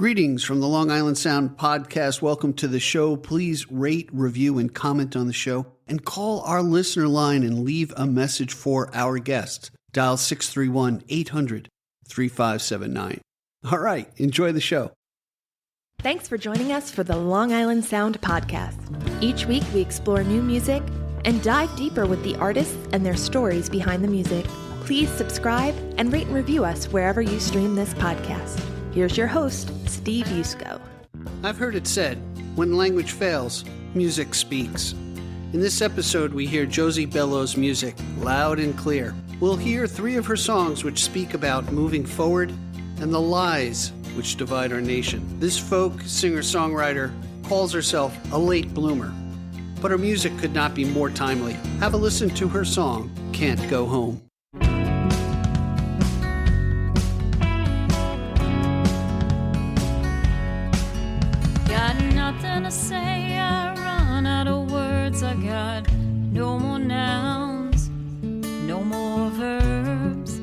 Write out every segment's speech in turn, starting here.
Greetings from the Long Island Sound podcast. Welcome to the show. Please rate, review, and comment on the show, and call our listener line and leave a message for our guest. Dial 631-800-3579. All right, enjoy the show. Thanks for joining us for the Long Island Sound podcast. Each week we explore new music and dive deeper with the artists and their stories behind the music. Please subscribe and rate and review us wherever you stream this podcast. Here's your host, Steve Yusko. I've heard it said, when language fails, music speaks. In this episode, we hear Josie Bello's music, loud and clear. We'll hear 3 of her songs which speak about moving forward and the lies which divide our nation. This folk singer-songwriter calls herself a late bloomer, but her music could not be more timely. Have a listen to her song, Can't Go Home. Nothing to say, I run out of words. I got no more nouns, no more verbs,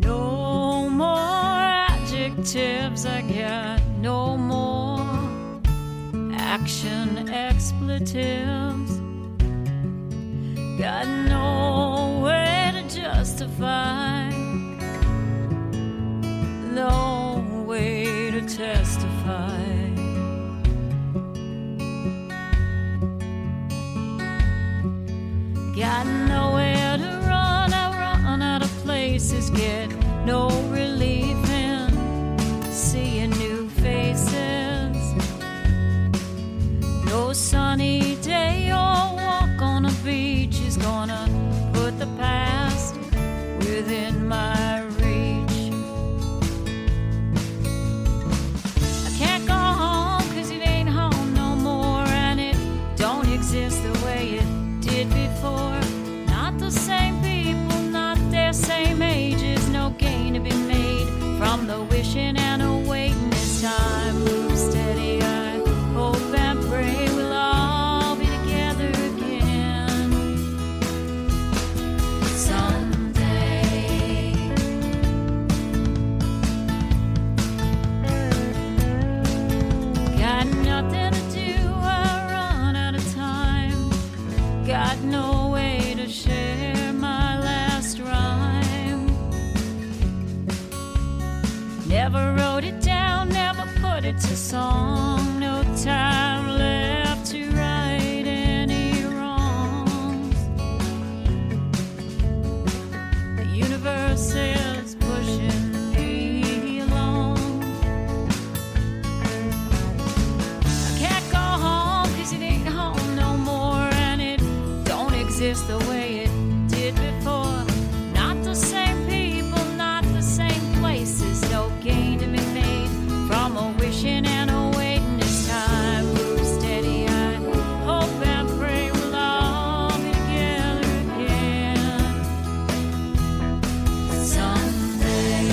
no more adjectives. I got no more action expletives. Got no way to justify, no way to testify. Got nowhere to run, I run out of places. Get no relief in seeing new faces. No sunny day or walk on a beach is gonna put the past within my reach. The way it did before. Not the same people, not their same ages. No gain to be made from the wishing and a waiting. This time move steady, I hope and pray we'll all be together again someday. Got nothing to do, got no way to share my last rhyme. Never wrote it down, never put it to song. No time left to right any wrongs. The universe is pushing me along. I can't go home 'cause it ain't home no more. Exist the way it did before. Not the same people, not the same places. No gain to be made from a wishing and a waiting. This time move steady, I hope and pray we'll all be together again someday.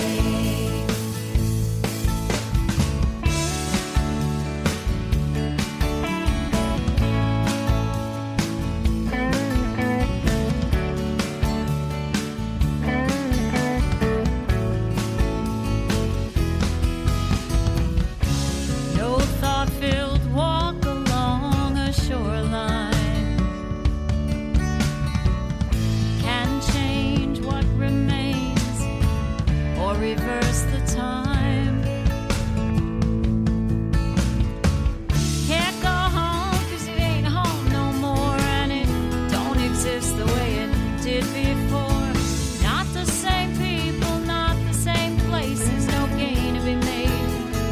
Filled walk along a shoreline can change what remains or reverse the time. Can't go home 'cause it ain't home no more, and it don't exist the way it did before. Not the same people, not the same places. No gain to be made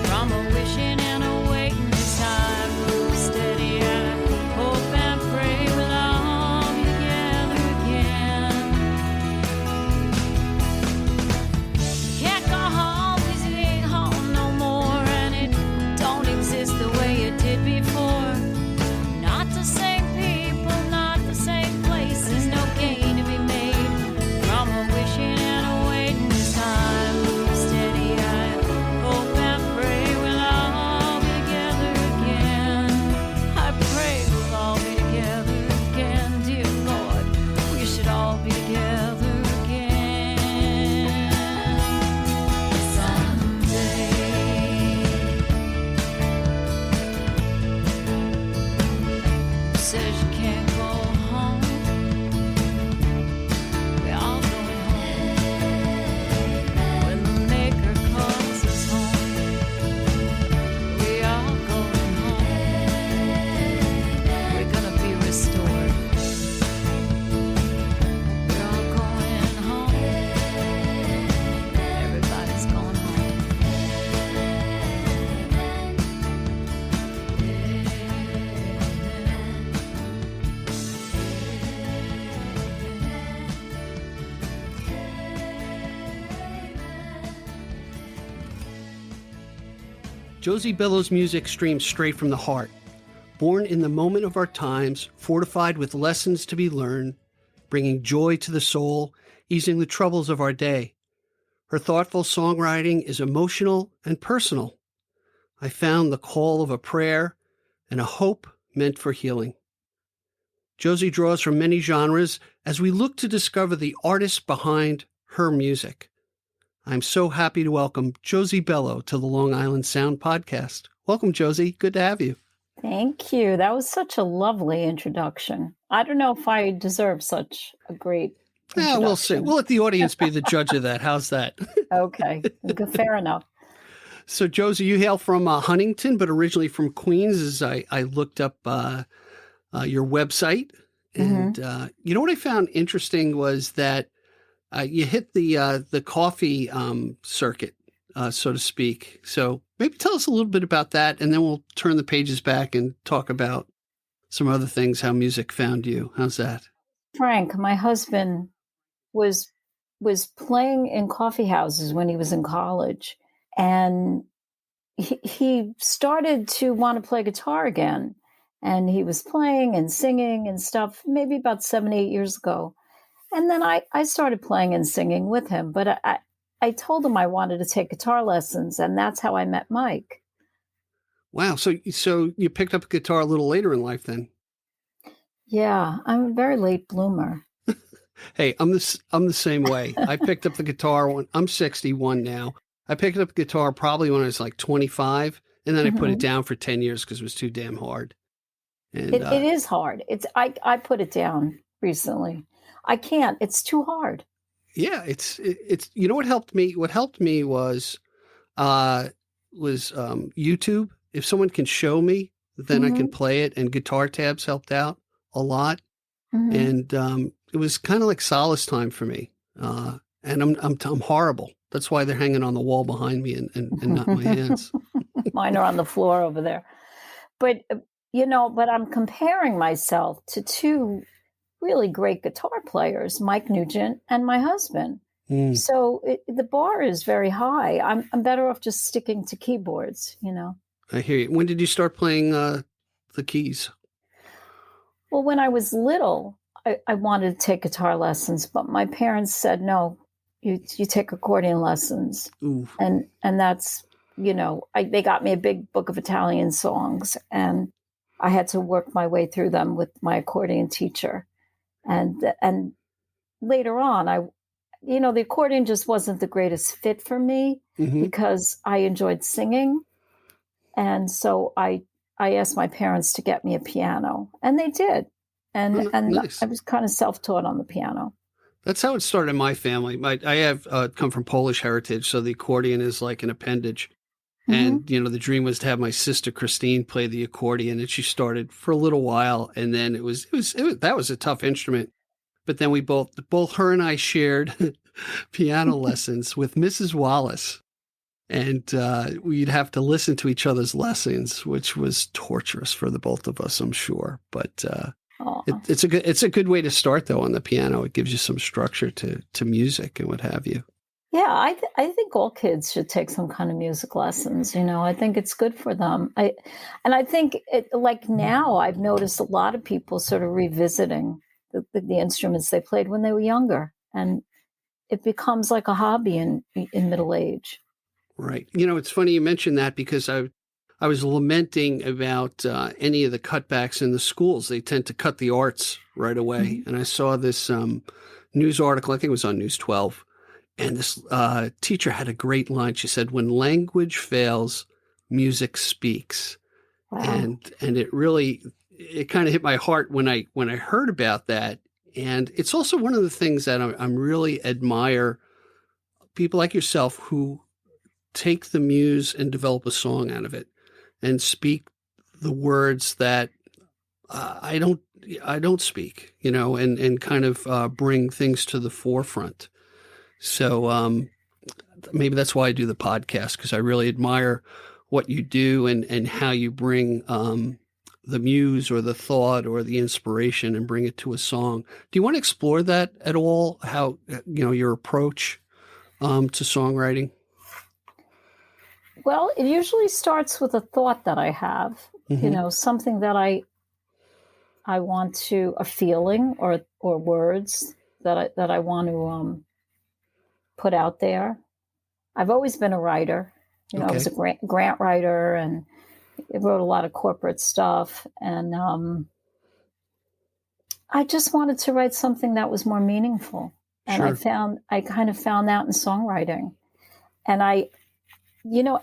from a wishing and a waiting. Time move steady, I hope and pray we'll all be together again. Can't go home 'cause it Josie Bello's music streams straight from the heart. Born in the moment of our times, fortified with lessons to be learned, bringing joy to the soul, easing the troubles of our day. Her thoughtful songwriting is emotional and personal. I found the call of a prayer and a hope meant for healing. Josie draws from many genres as we look to discover the artist behind her music. I'm so happy to welcome Josie Bello to the Long Island Sound Podcast. Welcome, Josie. Good to have you. Thank you. That was such a lovely introduction. I don't know if I deserve such a great introduction. Yeah, we'll see. We'll let the audience be the judge of that. How's that? Okay. Fair enough. So, Josie, you hail from Huntington, but originally from Queens, as I looked up your website. And you know what I found interesting was that you hit the coffee circuit, so to speak. So maybe tell us a little bit about that, and then we'll turn the pages back and talk about some other things, how music found you. How's that? Frank, my husband, was playing in coffee houses when he was in college, and he started to want to play guitar again. And he was playing and singing and stuff, maybe about 7, 8 years ago. And then I started playing and singing with him. But I told him I wanted to take guitar lessons, and that's how I met Mike. Wow. So you picked up a guitar a little later in life then? Yeah, I'm a very late bloomer. Hey, I'm the same way. I picked up the guitar when I'm 61 now. I picked up guitar probably when I was like 25, and then I put it down for 10 years because it was too damn hard. And, it is hard. I put it down recently. I can't. It's too hard. Yeah, it's you know what helped me? What helped me was YouTube. If someone can show me, then I can play it. And guitar tabs helped out a lot. And it was kind of like solace time for me. And I'm horrible. That's why they're hanging on the wall behind me and not my hands. Mine are on the floor over there. But but I'm comparing myself to two really great guitar players, Mike Nugent and my husband. So the bar is very high. I'm better off just sticking to keyboards, I hear you. When did you start playing the keys? Well, when I was little, I wanted to take guitar lessons, but my parents said, no, you take accordion lessons. Ooh. And that's, they got me a big book of Italian songs, and I had to work my way through them with my accordion teacher. And later on, the accordion just wasn't the greatest fit for me because I enjoyed singing. And so I asked my parents to get me a piano, and they did. And nice. I was kind of self-taught on the piano. That's how it started in my family. I have come from Polish heritage, so the accordion is like an appendage. And, the dream was to have my sister Christine play the accordion, and she started for a little while. And then that was a tough instrument. But then we both her and I shared piano lessons with Mrs. Wallace. And we'd have to listen to each other's lessons, which was torturous for the both of us, I'm sure. But it's a good way to start, though, on the piano. It gives you some structure to music and what have you. Yeah, I think all kids should take some kind of music lessons. I think it's good for them. I think like now I've noticed a lot of people sort of revisiting the instruments they played when they were younger, and it becomes like a hobby in middle age. Right. It's funny you mentioned that because I was lamenting about any of the cutbacks in the schools. They tend to cut the arts right away. And I saw this news article, I think it was on News 12. And this teacher had a great line. She said, "When language fails, music speaks." Wow. And it kind of hit my heart when I heard about that. And it's also one of the things that I'm really admire people like yourself who take the muse and develop a song out of it and speak the words that I don't speak, and kind of bring things to the forefront. So maybe that's why I do the podcast, because I really admire what you do and how you bring the muse or the thought or the inspiration and bring it to a song. Do you want to explore that at all? How, your approach to songwriting? Well, it usually starts with a thought that I have, something that I want to, a feeling or words that I want to put out there. I've always been a writer. I was a grant writer, and I wrote a lot of corporate stuff. And I just wanted to write something that was more meaningful. And I kind of found that in songwriting. And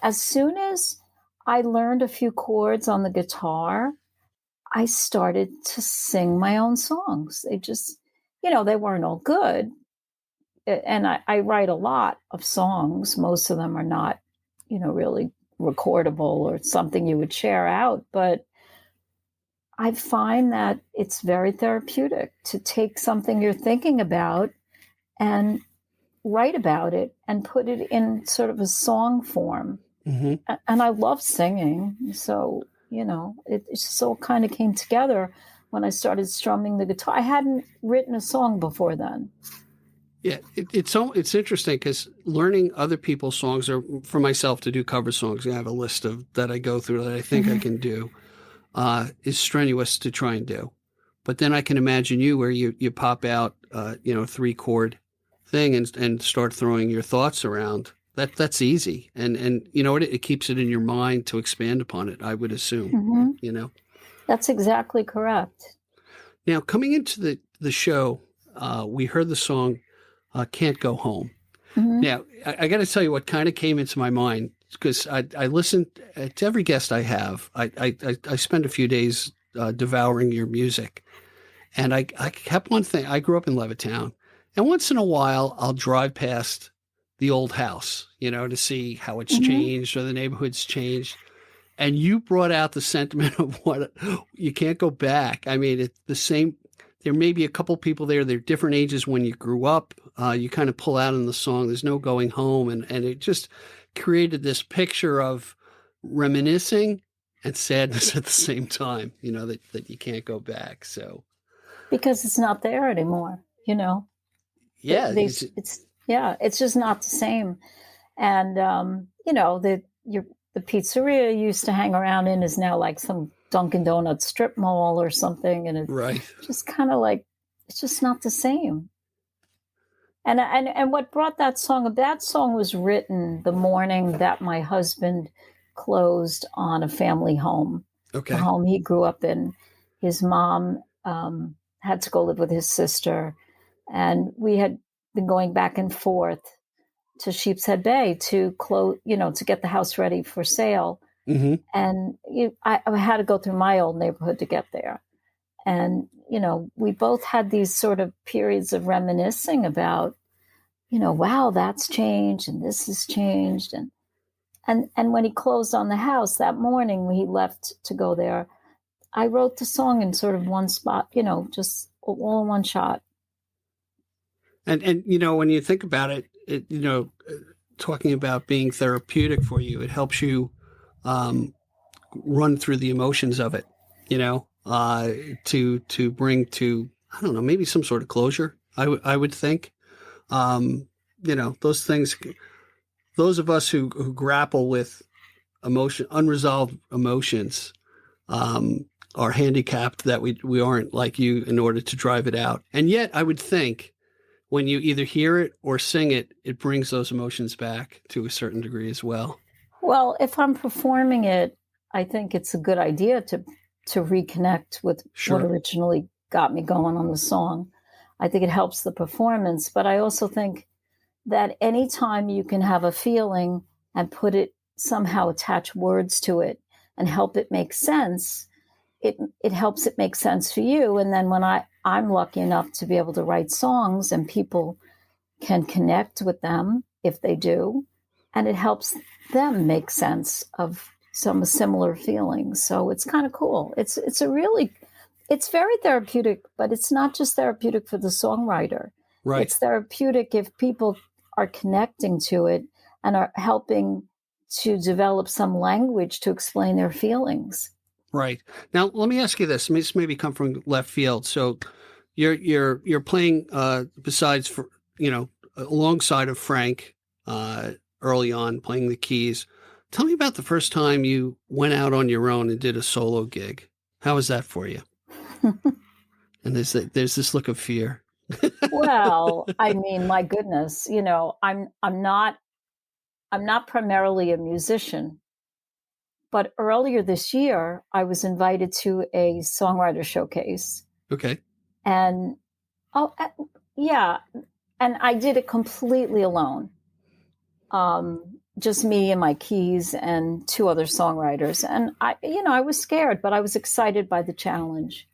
as soon as I learned a few chords on the guitar, I started to sing my own songs. They just, they weren't all good. And I write a lot of songs. Most of them are not, really recordable or something you would share out. But I find that it's very therapeutic to take something you're thinking about and write about it and put it in sort of a song form. Mm-hmm. And I love singing. So, it just all kind of came together when I started strumming the guitar. I hadn't written a song before then. Yeah, it's interesting because learning other people's songs, or for myself to do cover songs, I have a list of that I go through that I think I can do, is strenuous to try and do. But then I can imagine you where you pop out, 3-chord thing and start throwing your thoughts around. That's easy. And you know what? It keeps it in your mind to expand upon it, I would assume, That's exactly correct. Now, coming into the show, we heard the song Can't Go Home. Mm-hmm. Now, I got to tell you what kind of came into my mind, because I listened to every guest I have. I spend a few days devouring your music. And I kept one thing. I grew up in Levittown. And once in a while, I'll drive past the old house, to see how it's changed or the neighborhood's changed. And you brought out the sentiment of what you can't go back. I mean, it's the same. There may be a couple people there. They're different ages when you grew up. You kind of pull out in the song, there's no going home. And it just created this picture of reminiscing and sadness at the same time, that you can't go back. So, because it's not there anymore, Yeah. It's just not the same. And, the pizzeria you used to hang around in is now like some Dunkin' Donuts strip mall or something. And it's just kind of like, it's just not the same. And what brought that song was written the morning that my husband closed on a family home. Okay. The home he grew up in. His mom had to go live with his sister. And we had been going back and forth to Sheepshead Bay to to get the house ready for sale. Mm-hmm. And I had to go through my old neighborhood to get there. And, we both had these sort of periods of reminiscing about, wow, that's changed and this has changed. And when he closed on the house that morning, when he left to go there, I wrote the song in sort of one spot, just all in one shot. And when you think about it, talking about being therapeutic for you, it helps you run through the emotions of it, to bring to, I don't know, maybe some sort of closure, I would think. Those things, those of us who grapple with unresolved emotions, are handicapped that we aren't like you in order to drive it out. And yet I would think, when you either hear it or sing it, it brings those emotions back to a certain degree as well. Well, if I'm performing it, I think it's a good idea to reconnect with what originally got me going on the song. I think it helps the performance, but I also think that anytime you can have a feeling and put it, somehow attach words to it and help it make sense, it helps it make sense for you. And then when I'm lucky enough to be able to write songs and people can connect with them if they do, and it helps them make sense of some similar feelings. So it's kind of cool. It's very therapeutic, but it's not just therapeutic for the songwriter. Right. It's therapeutic if people are connecting to it and are helping to develop some language to explain their feelings. Right. Now, let me ask you this. This maybe come from left field. So you're playing alongside of Frank early on, playing the keys. Tell me about the first time you went out on your own and did a solo gig. How was that for you? And there's this look of fear. Well, I mean, my goodness, I'm not primarily a musician, but earlier this year I was invited to a songwriter showcase. Okay. And yeah, and I did it completely alone. Just me and my keys and two other songwriters. And I was scared, but I was excited by the challenge.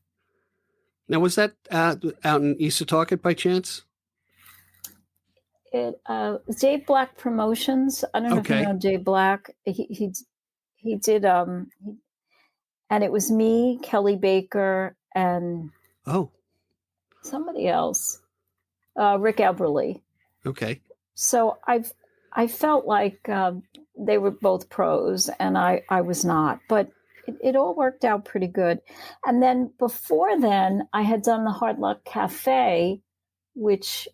Now, was that out in Eastatocket by chance? It Dave Black Promotions. I don't know if you know Dave Black. He did and it was me, Kelly Baker, and somebody else, Rick Eberly. Okay. So I felt like they were both pros, and I was not, but it all worked out pretty good. And then before then, I had done the Hard Luck Cafe, which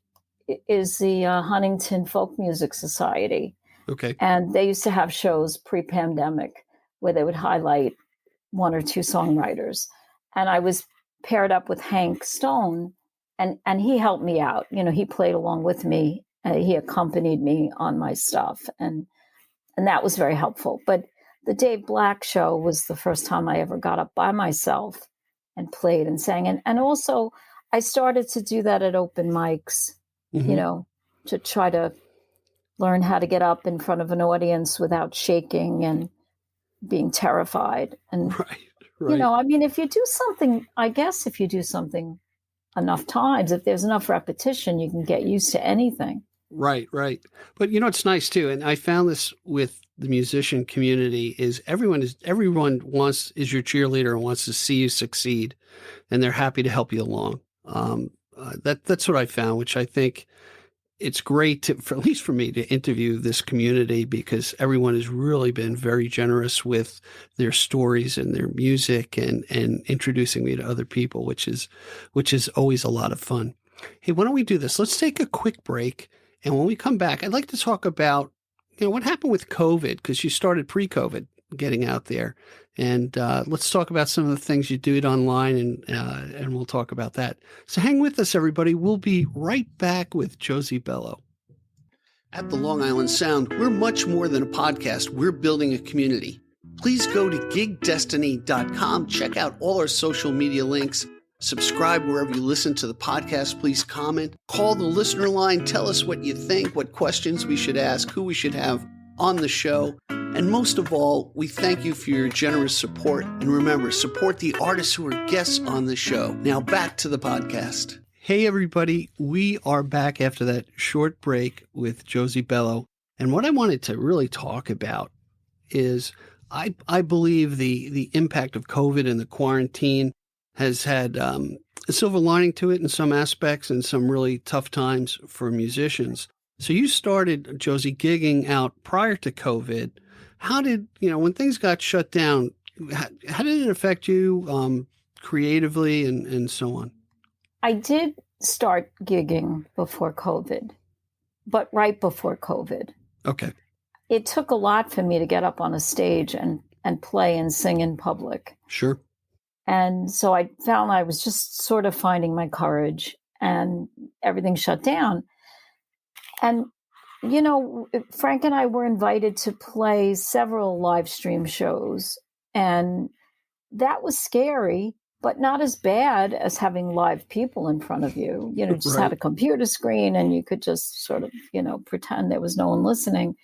is the Huntington Folk Music Society. Okay. And they used to have shows pre-pandemic where they would highlight one or two songwriters. And I was paired up with Hank Stone, and he helped me out. He played along with me. He accompanied me on my stuff, and that was very helpful. But the Dave Black show was the first time I ever got up by myself and played and sang. And also I started to do that at open mics, to try to learn how to get up in front of an audience without shaking and being terrified. And, right. I mean, if you do something enough times, if there's enough repetition, you can get used to anything. Right. But it's nice too. And I found this with the musician community is everyone is your cheerleader and wants to see you succeed, and they're happy to help you along. That's what I found, which I think it's great at least for me to interview this community, because everyone has really been very generous with their stories and their music and introducing me to other people, which is always a lot of fun. Hey, why don't we do this? Let's take a quick break. And when we come back, I'd like to talk about, what happened with COVID, because you started pre-COVID getting out there. And let's talk about some of the things you did online, and we'll talk about that. So hang with us, everybody. We'll be right back with Josie Bello. At the Long Island Sound, we're much more than a podcast. We're building a community. Please go to gigdestiny.com. Check out all our social media links. Subscribe wherever you listen to the podcast. Please comment. Call the listener line. Tell us what you think, what questions we should ask, who we should have on the show. And most of all, we thank you for your generous support. And remember, support the artists who are guests on the show. Now back to the podcast. Hey, everybody. We are back after that short break with Josie Bello. And what I wanted to really talk about is I believe the impact of COVID and the quarantine has had a silver lining to it in some aspects and some really tough times for musicians. So you started, Josie, gigging out prior to COVID. How did, when things got shut down, how did it affect you creatively and so on? I did start gigging before COVID, but right before COVID. Okay. It took a lot for me to get up on a stage and play and sing in public. Sure. And so I found I was just sort of finding my courage, and everything shut down. And, Frank and I were invited to play several live stream shows, and that was scary, but not as bad as having live people in front of you. Just had a computer screen and you could just sort of, pretend there was no one listening.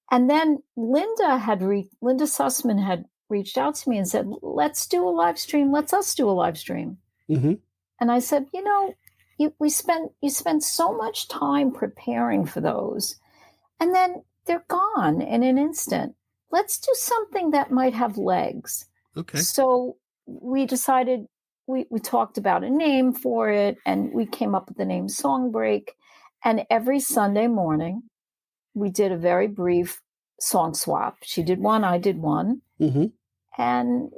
And then Linda Sussman had reached out to me and said, let's do a live stream. Let's us do a live stream. Mm-hmm. And I said, you spend so much time preparing for those, and then they're gone in an instant. Let's do something that might have legs. Okay. So we decided, we talked about a name for it, and we came up with the name Song Break. And every Sunday morning, we did a very brief song swap. She did one, I did one. Mm-hmm. And,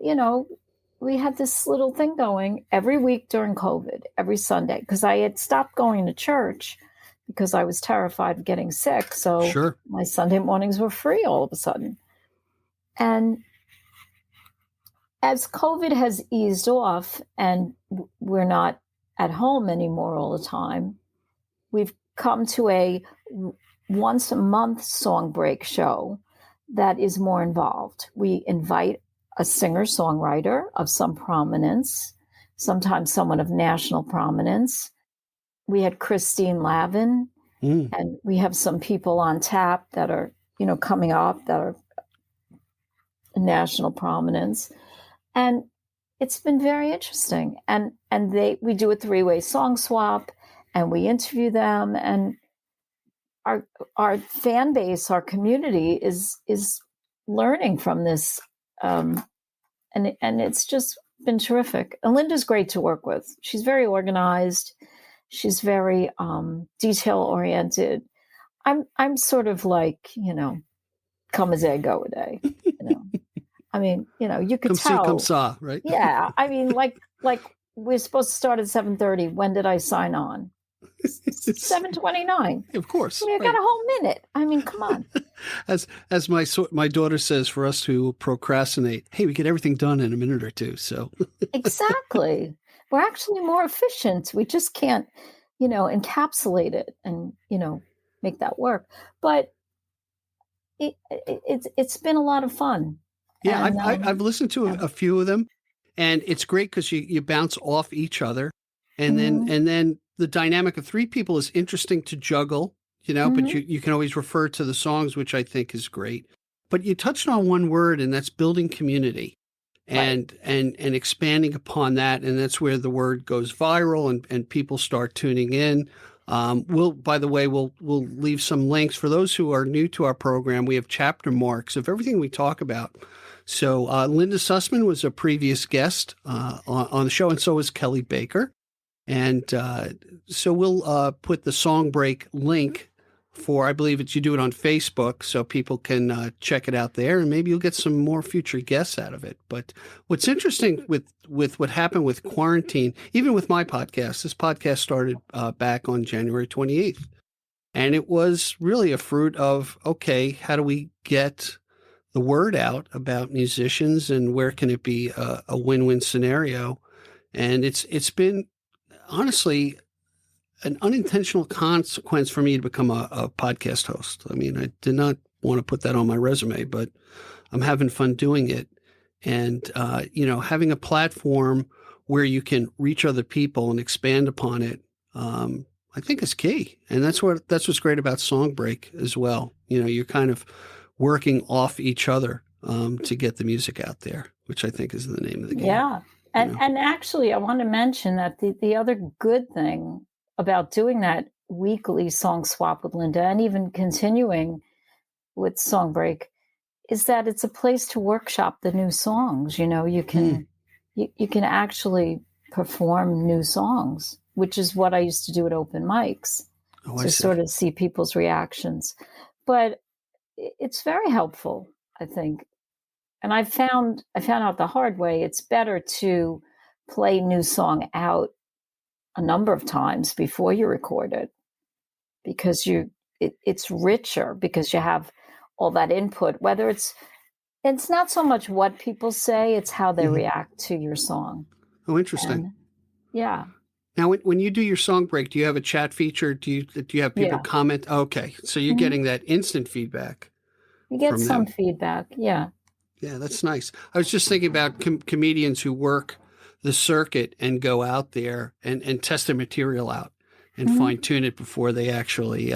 we had this little thing going every week during COVID, every Sunday, because I had stopped going to church because I was terrified of getting sick. So Sure. my Sunday mornings were free all of a sudden. And as COVID has eased off and we're not at home anymore all the time, we've come to a once a month song break show that is more involved. We invite a singer-songwriter of some prominence, sometimes someone of national prominence. We had Christine Lavin, and we have some people on tap that are, coming up that are national prominence. And it's been very interesting. And we do a 3-way song swap, and we interview them, and our fan base, our community is learning from this, and it's just been terrific. And Linda's great to work with. She's very organized. She's very detail oriented. I'm sort of like, come as I go a day. I mean, you could tell. Come saw, right? Yeah, I mean, like we're supposed to start at 7:30. When did I sign on? 7:29. Of course. I got a whole minute. I mean, come on. As my daughter says, for us to procrastinate, hey, we get everything done in a minute or two. So exactly. We're actually more efficient. We just can't, encapsulate it and, make that work. But it's been a lot of fun. Yeah, and, I've listened to a few of them, and it's great because you bounce off each other, and then the dynamic of 3 people is interesting to juggle, but you can always refer to the songs, which I think is great. But you touched on one word, and that's building community. And expanding upon that, and that's where the word goes viral and people start tuning in. We'll leave some links for those who are new to our program. We have chapter marks of everything we talk about. So Linda Sussman was a previous guest on the show, and so was Kelly Baker. And so we'll put the song break link for, I believe you do it on Facebook, so people can check it out there, and maybe you'll get some more future guests out of it. But what's interesting with what happened with quarantine, even with my podcast, this podcast started back on January 28th. And it was really a fruit of, okay, how do we get the word out about musicians, and where can it be a win-win scenario? And it's been, honestly, an unintentional consequence for me to become a podcast host. I mean, I did not want to put that on my resume, but I'm having fun doing it. And, having a platform where you can reach other people and expand upon it, I think is key. And that's what's great about Song Break as well. You're kind of working off each other to get the music out there, which I think is the name of the game. Yeah. And actually, I want to mention that the other good thing about doing that weekly song swap with Linda, and even continuing with Song Break, is that it's a place to workshop the new songs. You can actually perform new songs, which is what I used to do at open mics, to sort of see people's reactions. But it's very helpful, I think. And I found out the hard way. It's better to play new song out a number of times before you record it, because it's richer, because you have all that input, whether it's not so much what people say, it's how they react to your song. Oh, interesting. And, yeah. Now, when you do your song break, do you have a chat feature? Do you have people comment? Okay. So you're getting that instant feedback. You get some feedback. Yeah. Yeah, that's nice. I was just thinking about comedians who work the circuit and go out there and test their material out and fine tune it before they actually,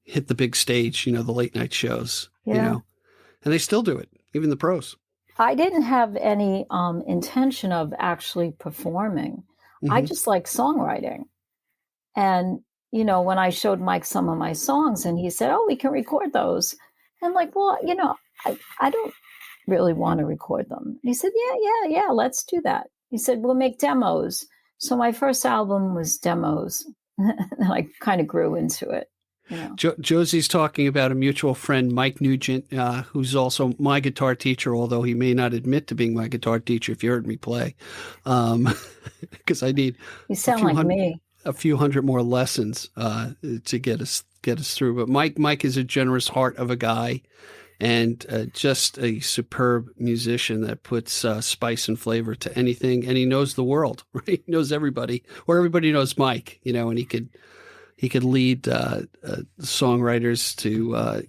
hit the big stage, the late night shows, and they still do it, even the pros. I didn't have any intention of actually performing. I just like songwriting. And, when I showed Mike some of my songs, and he said, oh, we can record those. And I'm like, well, I don't really want to record them. And he said, yeah, let's do that. He said, we'll make demos. So my first album was demos. And I kind of grew into it. Josie's talking about a mutual friend, Mike Nugent, who's also my guitar teacher, although he may not admit to being my guitar teacher if you heard me play. Because I need... You sound like me. a few hundred more lessons to get us through. But Mike is a generous heart of a guy, and just a superb musician that puts spice and flavor to anything. And he knows the world, right? He knows everybody, or everybody knows Mike, and he could lead songwriters to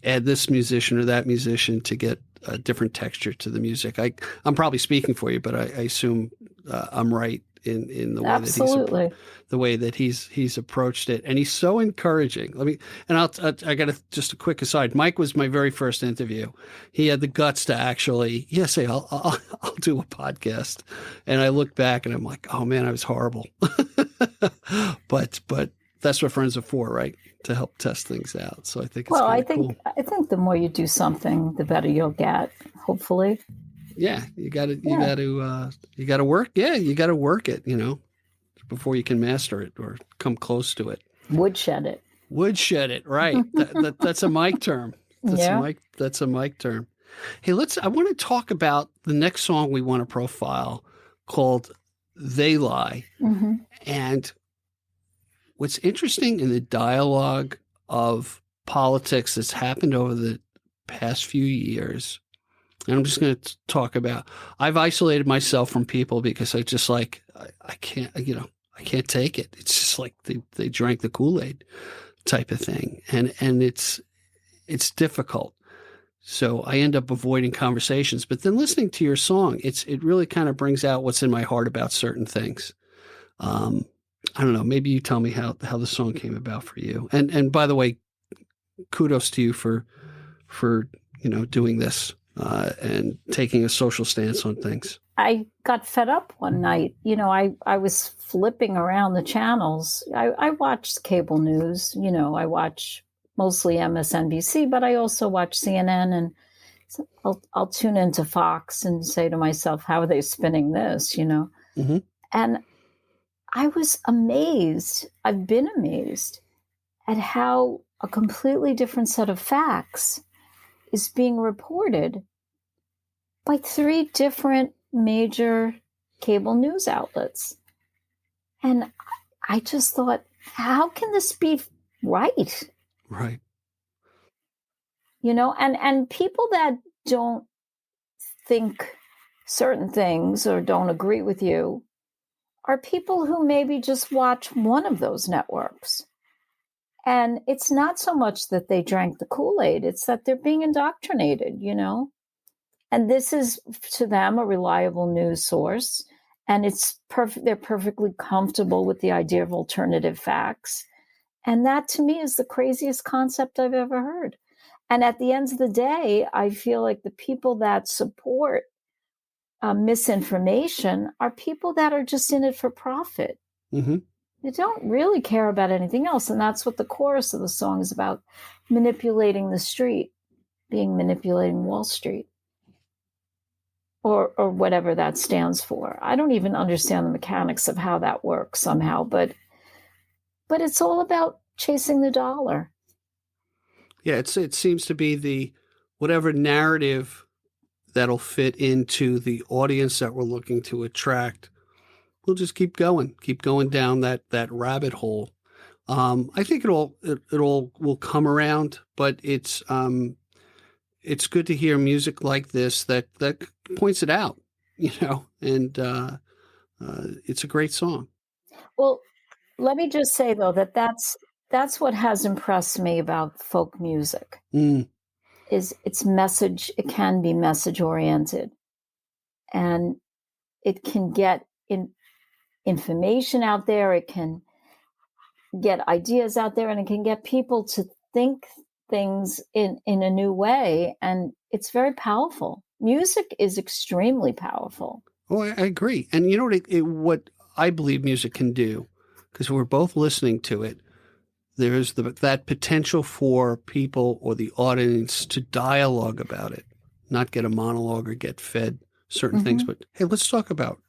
add this musician or that musician to get a different texture to the music. I'm probably speaking for you, but I assume I'm right in the way Absolutely. that he's approached it, and he's so encouraging. I got just a quick aside. Mike was my very first interview. He had the guts to actually say, I'll do a podcast, and I look back and I'm like, oh man, I was horrible. but that's what friends are for, right? To help test things out. So I think it's cool. I think the more you do something, the better you'll get, hopefully. Yeah, you got to work. Yeah, you got to work it, before you can master it or come close to it. Woodshed it. Right. That's a Mike term. That's a Mike term. Hey, I want to talk about the next song we want to profile, called They Lie. Mm-hmm. And what's interesting in the dialogue of politics that's happened over the past few years, and I'm just going to talk about, I've isolated myself from people because I just I can't take it. It's just like they drank the Kool-Aid type of thing. And it's difficult. So I end up avoiding conversations, but then listening to your song, it really kind of brings out what's in my heart about certain things. I don't know. Maybe you tell me how the song came about for you. And by the way, kudos to you for doing this. And taking a social stance on things. I got fed up one night. I was flipping around the channels. I watch cable news. I watch mostly MSNBC, but I also watch CNN, and so I'll tune into Fox and say to myself, how are they spinning this? Mm-hmm. And I was amazed. I've been amazed at how a completely different set of facts is being reported by 3 different major cable news outlets. And I just thought, how can this be right? Right. And people that don't think certain things or don't agree with you are people who maybe just watch one of those networks. And it's not so much that they drank the Kool-Aid, it's that they're being indoctrinated, And this is, to them, a reliable news source. And they're perfectly comfortable with the idea of alternative facts. And that, to me, is the craziest concept I've ever heard. And at the end of the day, I feel like the people that support misinformation are people that are just in it for profit. Mm-hmm. They don't really care about anything else. And that's what the chorus of the song is about, manipulating the street, manipulating Wall Street, or whatever that stands for. I don't even understand the mechanics of how that works somehow, but it's all about chasing the dollar. Yeah, it seems to be whatever narrative that'll fit into the audience that we're looking to attract. We'll just keep going down that rabbit hole. I think it all will come around, but it's good to hear music like this that points it out, and it's a great song. Well, let me just say though that's what has impressed me about folk music. Is its message. It can be message oriented, and it can get information out there, it can get ideas out there, and it can get people to think things in a new way. And it's very powerful. Music is extremely powerful. Oh, I agree. And what I believe music can do, because we're both listening to it, there's that potential for people or the audience to dialogue about it, not get a monologue or get fed certain things, but hey, let's talk about,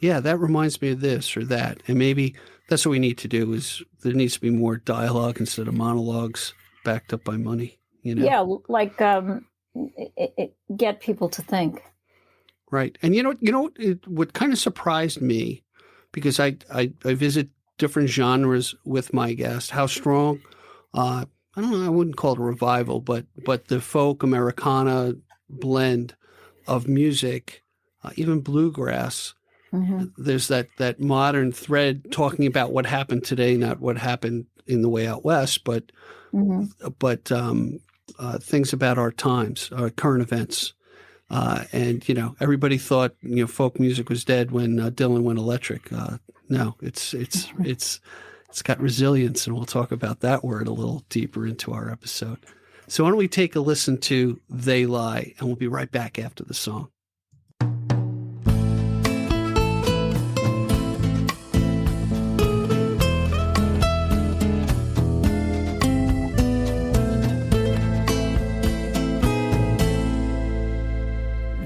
that reminds me of this or that. And maybe that's what we need to do, is there needs to be more dialogue instead of monologues backed up by money, Yeah, like get people to think. Right. And what kind of surprised me, because I visit different genres with my guest. How strong? I don't know. I wouldn't call it a revival, but the folk Americana blend of music, even bluegrass. Mm-hmm. There's that modern thread talking about what happened today, not what happened in the way out west, but things about our times, our current events. And, everybody thought, folk music was dead when Dylan went electric. No, it's got resilience, and we'll talk about that word a little deeper into our episode. So why don't we take a listen to They Lie, and we'll be right back after the song.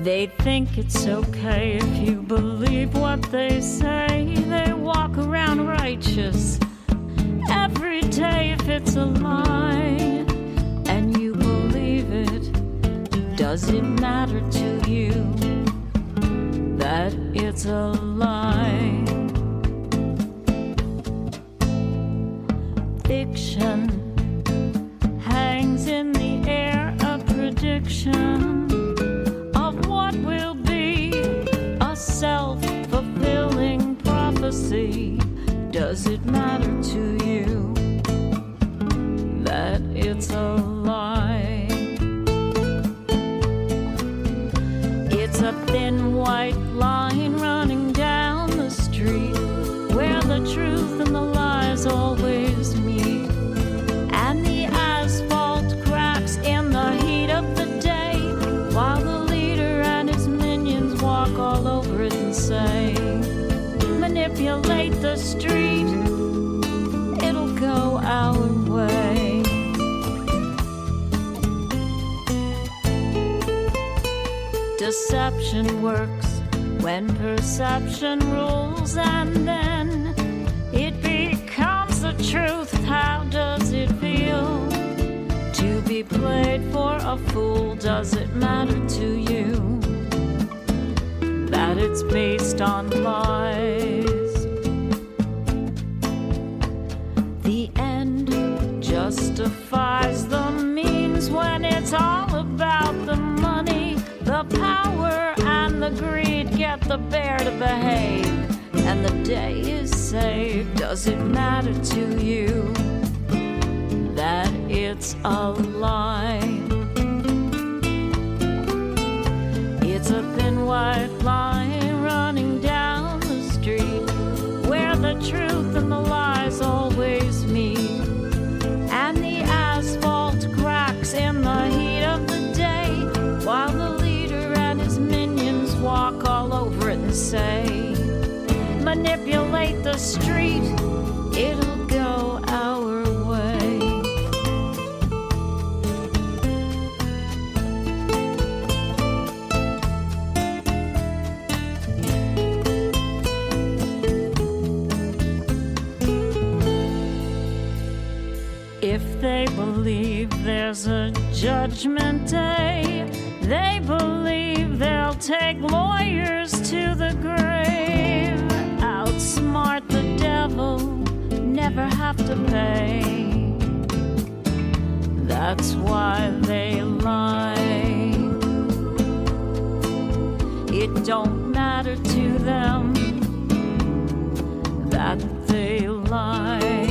They think it's okay if you believe what they say. They walk around righteous every day if it's a lie, and you believe it. Does it matter to you that it's a lie? Fiction hangs in the air, a prediction will be a self-fulfilling prophecy. Does it matter to you that it's a lie? It's a thin white line running down the street where the truth and the lies always meet, and the asphalt cracks in the heat of the day while the walk all over it and say, manipulate the street, it'll go our way. Deception works when perception rules, and then it becomes the truth. How does it feel to be played for a fool? Does it matter to you that it's based on lies? The end justifies the means when it's all about the money, the power, and the greed. Get the bear to behave, and the day is saved. Does it matter to you that it's a lie? It's a thin white line running down the street where the truth and the lies always meet, and the asphalt cracks in the heat of the day while the leader and his minions walk all over it and say, manipulate the street, it'll go our way. If they believe there's a judgment day, they believe they'll take lawyers to the grave, outsmart the devil, never have to pay. That's why they lie. It don't matter to them that they lie.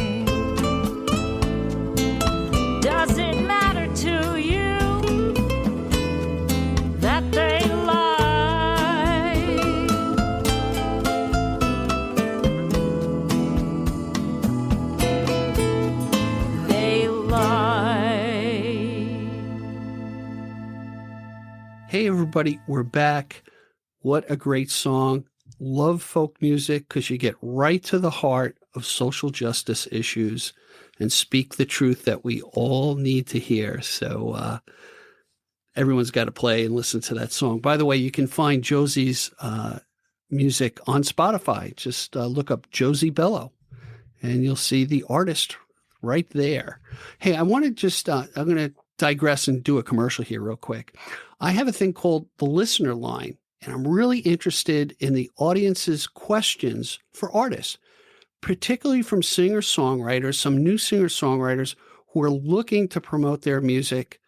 Does it matter to you that they lie? They lie. Hey everybody, we're back. What a great song. Love folk music because you get right to the heart of social justice issues and speak the truth that we all need to hear. So everyone's got to play and listen to that song. By the way, you can find Josie's music on Spotify. Just look up Josie Bello, and you'll see the artist right there. Hey, I want to just, I'm going to digress and do a commercial here real quick. I have a thing called the listener line, and I'm really interested in the audience's questions for artists. particularly from singer-songwriters, some new singer-songwriters who are looking to promote their music.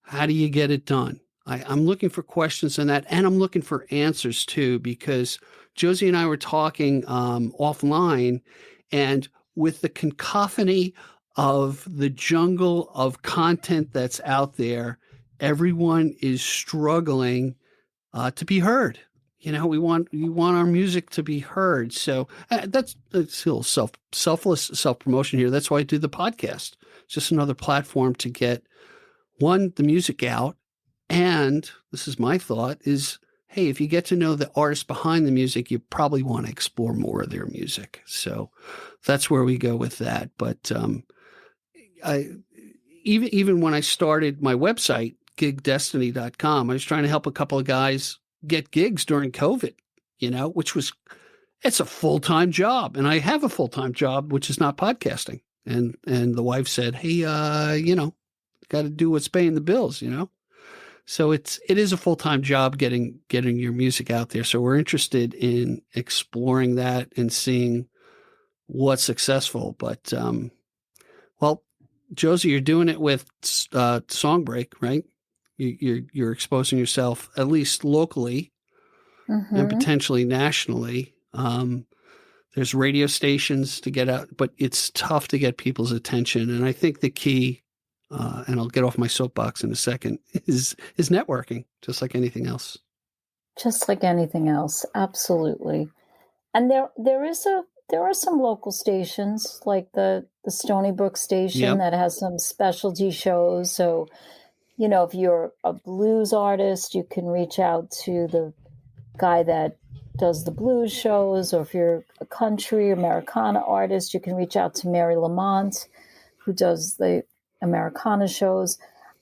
How do you get it done? I'm looking for questions on that, and I'm looking for answers too, because Josie and I were talking offline, and with the cacophony of the jungle of content that's out there, everyone is struggling to be heard. We want our music to be heard. So that's a little selfless self-promotion here. That's why I do the podcast. It's just another platform to get, one, the music out. And this is my thought is, hey, if you get to know the artist behind the music, you probably want to explore more of their music. So that's where we go with that. But even when I started my website, gigdestiny.com, I was trying to help a couple of guys get gigs during COVID, it's a full-time job. And I have a full-time job, which is not podcasting. And the wife said, hey, got to do what's paying the bills, So it is a full-time job getting your music out there. So we're interested in exploring that and seeing what's successful. But, well, Josie, you're doing it with Songbreak, right? You're exposing yourself at least locally and potentially nationally. There's radio stations to get out, but it's tough to get people's attention. And I think the key, and I'll get off my soapbox in a second, is networking, just like anything else. Just like anything else, absolutely. And there are some local stations like the Stony Brook station that has some specialty shows. So, if you're a blues artist, you can reach out to the guy that does the blues shows, or if you're a country Americana artist, you can reach out to Mary Lamont, who does the Americana shows.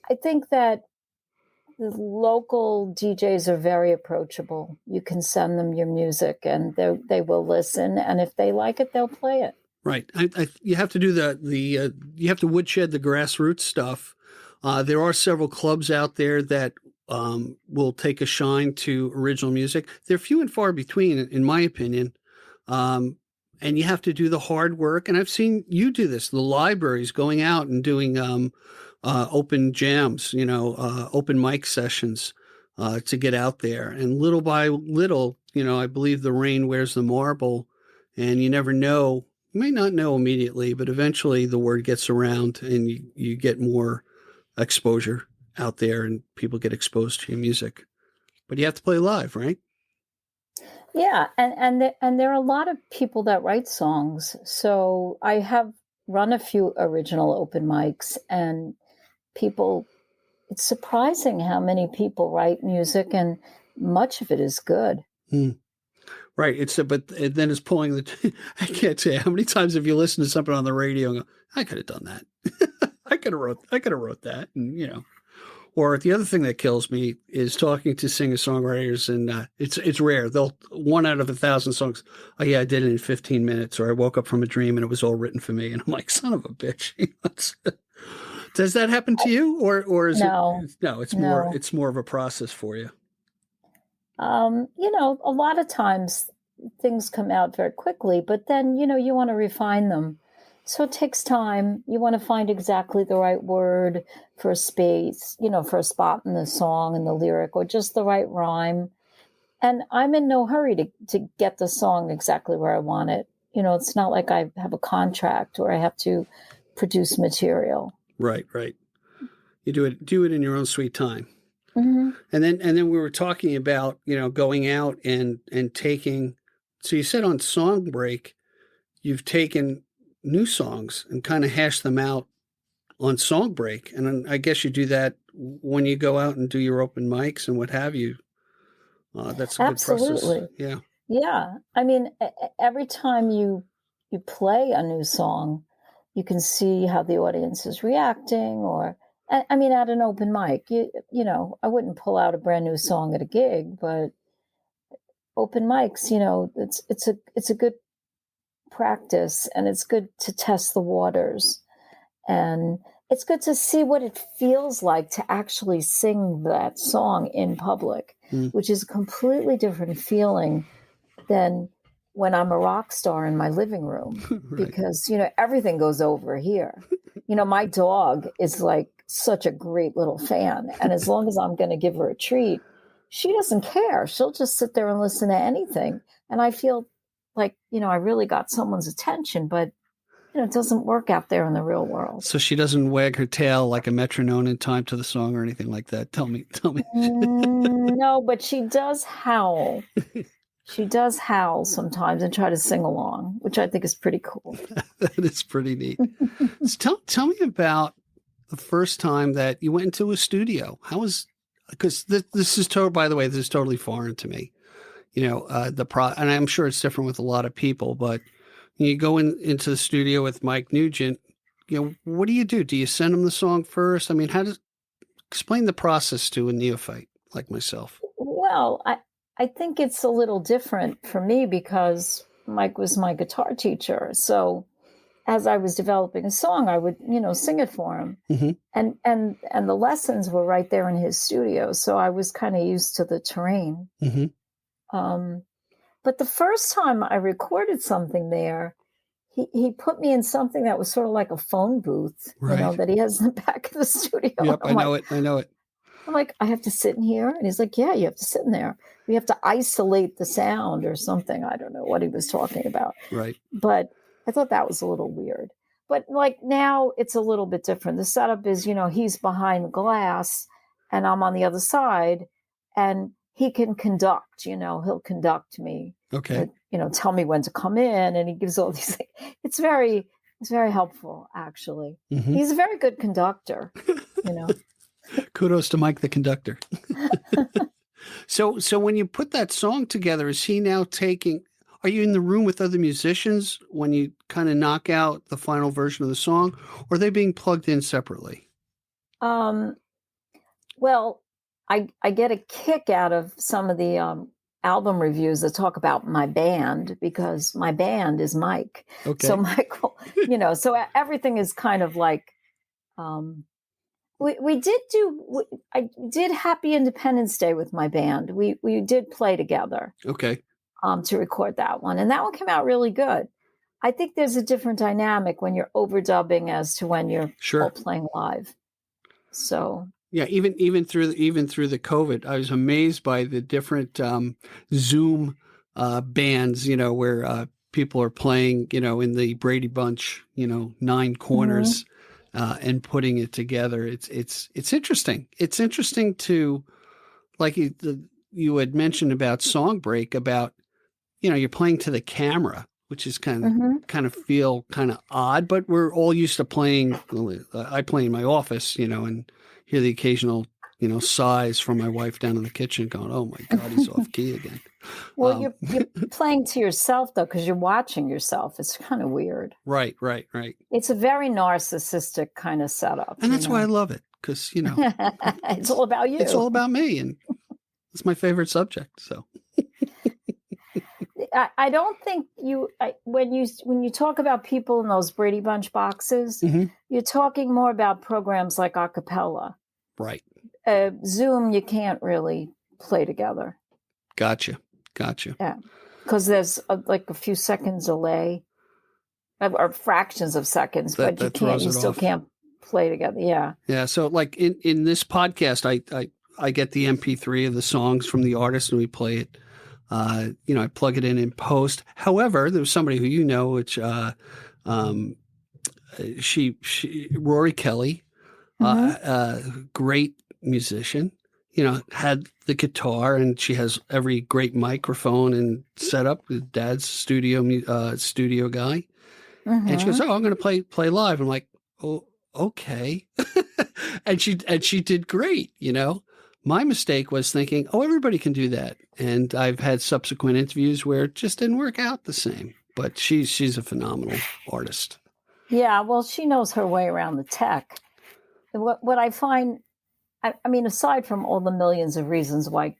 I think that the local DJs are very approachable. You can send them your music and they will listen. And if they like it, they'll play it. Right. You have to do you have to woodshed the grassroots stuff. There are several clubs out there that will take a shine to original music. They're few and far between, in my opinion. And you have to do the hard work. And I've seen you do this, the libraries going out and doing open jams, open mic sessions to get out there. And little by little, I believe the rain wears the marble, and you never know. You may not know immediately, but eventually the word gets around and you get more exposure out there and people get exposed to your music. But you have to play live, right? Yeah, and there are a lot of people that write songs. So I have run a few original open mics, and it's surprising how many people write music, and much of it is good. Right. But then it's pulling I can't say how many times have you listened to something on the radio and go, I could have done that. I could have wrote that. And, or the other thing that kills me is talking to singer-songwriters, and it's rare. They'll 1 out of 1,000 songs. Oh yeah, I did it in 15 minutes, or I woke up from a dream and it was all written for me. And I'm like, son of a bitch. Does that happen to you, or is no? No, it's more of a process for you. A lot of times things come out very quickly, but then, you want to refine them. So it takes time. You want to find exactly the right word for a space, for a spot in the song and the lyric, or just the right rhyme. And I'm in no hurry to get the song exactly where I want it. It's not like I have a contract or I have to produce material. Right. You do it in your own sweet time. Mm-hmm. And then we were talking about, going out and taking, so you said on Songbreak, you've taken new songs and kind of hash them out on Songbreak. And I guess you do that when you go out and do your open mics and what have you. That's a Absolutely. Good process. Yeah. I mean, every time you play a new song, you can see how the audience is reacting, or, I mean, at an open mic, I wouldn't pull out a brand new song at a gig, but open mics, it's a good practice, and it's good to test the waters, and it's good to see what it feels like to actually sing that song in public, which is a completely different feeling than when I'm a rock star in my living room Right. because, everything goes over here. My dog is like such a great little fan. And as long as I'm going to give her a treat, she doesn't care. She'll just sit there and listen to anything. And I feel like, I really got someone's attention, but it doesn't work out there in the real world. So she doesn't wag her tail like a metronome in time to the song or anything like that. Tell me. No, but she does howl. She does howl sometimes and try to sing along, which I think is pretty cool. That is pretty neat. So tell me about the first time that you went into a studio. How was, because this is by the way, this is totally foreign to me. And I'm sure it's different with a lot of people, but you go into the studio with Mike Nugent, what do you do? Do you send him the song first? I mean, explain the process to a neophyte like myself? Well, I think it's a little different for me because Mike was my guitar teacher. So as I was developing a song, I would, sing it for him. Mm-hmm. And the lessons were right there in his studio. So I was kind of used to the terrain. Mm-hmm. But the first time I recorded something there, he put me in something that was sort of like a phone booth, right. That he has in the back of the studio. Yep, I know it. I'm like, I have to sit in here? And he's like, yeah, you have to sit in there. We have to isolate the sound or something. I don't know what he was talking about. Right. But I thought that was a little weird. But like now it's a little bit different. The setup is, he's behind glass and I'm on the other side and he can conduct, he'll conduct me. Okay. Tell me when to come in. And he gives all these things. It's very helpful, actually. Mm-hmm. He's a very good conductor, Kudos to Mike, the conductor. So when you put that song together, is he now are you in the room with other musicians when you kind of knock out the final version of the song, or are they being plugged in separately? Well, I get a kick out of some of the album reviews that talk about my band because my band is Mike. Okay. So Michael, so everything is kind of like, I did Happy Independence Day with my band. We did play together. Okay. To record that one. And that one came out really good. I think there's a different dynamic when you're overdubbing as to when you're all playing live. So yeah, even through the COVID, I was amazed by the different Zoom bands, where people are playing, in the Brady Bunch, 9 corners, mm-hmm. And putting it together. It's interesting. It's interesting to, like you had mentioned about Song Break, about, you're playing to the camera, which is kind of feel kind of odd, but we're all used to playing. I play in my office, and hear the occasional, sighs from my wife down in the kitchen going, oh my God, he's off key again. Well, you're playing to yourself though, because you're watching yourself. It's kind of weird. Right. It's a very narcissistic kind of setup. And that's why I love it. Cause it's all about you. It's all about me. And it's my favorite subject. So I don't think when you talk about people in those Brady Bunch boxes, mm-hmm. you're talking more about programs like a cappella. Right. Zoom, you can't really play together. Gotcha. Yeah, because there's like a few seconds delay, or fractions of seconds, but you still can't play together. Yeah. Yeah. So like in this podcast, I get the MP3 of the songs from the artist and we play it. I plug it in post. However, there was somebody who which Rory Kelly, mm-hmm. Great musician, had the guitar and she has every great microphone and setup. Dad's studio guy, mm-hmm. and she goes, "Oh, I'm going to play live." I'm like, "Oh, okay," and she did great, My mistake was thinking, oh, everybody can do that. And I've had subsequent interviews where it just didn't work out the same. But she's a phenomenal artist. Yeah, well, she knows her way around the tech. What I find, I mean, aside from all the millions of reasons why,